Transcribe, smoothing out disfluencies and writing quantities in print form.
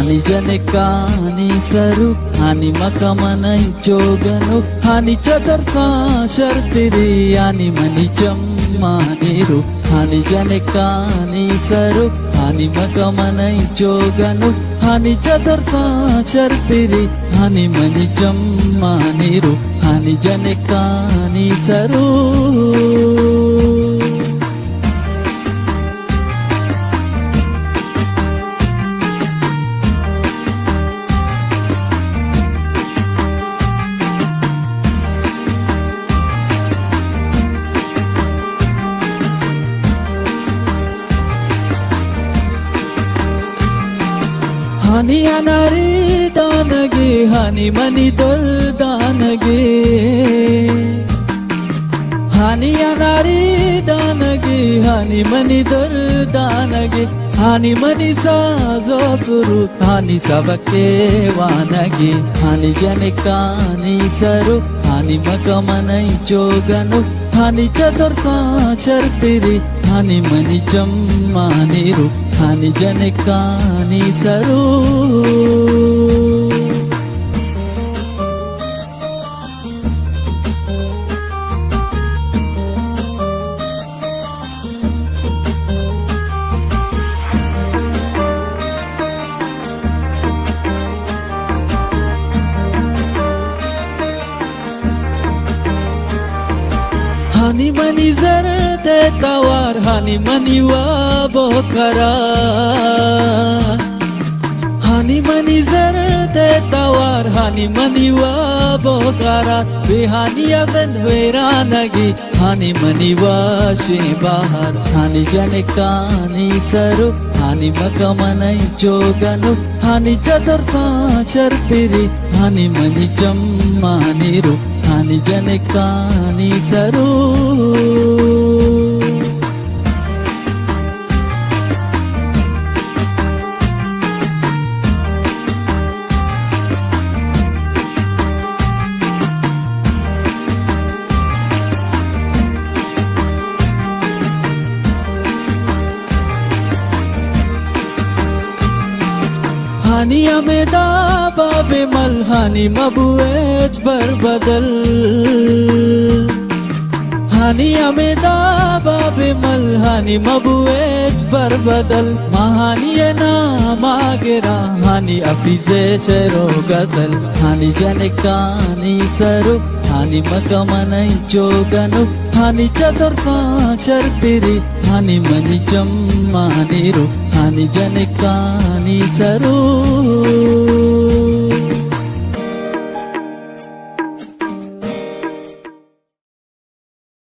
hani jane kani saru hani makamana joganu hani chadarsa shartiri hani mani chammaniru hani jane kani saru hani makamana joganu hani chadarsa shartiri hani mani chammaniru hani jane kani saru hani anari danage hani mani dor danage hani anari danage hani mani dor danage hani mani sazo suru hani sabake wanage hani jane kani saru hani makamanai joganu hani chadarsa shartiri hani mani chammaniru hani jane kani saru hani mani zarte tawar hani mani wa bokara hani mani zarte tawar hani mani wa bokara behani abend veranagi hani mani wa shebahar hani jane kani saru hani makamanai joganu hani chadarsa shartiri hani mani chammaniru hani jane kani saru hani ameda babe mal hani mabuet barbadal hani ameda babe mal hani mabuet barbadal mahani na magera hani afize shero gazal hani jane kani saru hani makamanai joganu hani chadarsa shartiri hani mani chammaniru hani jane kani saru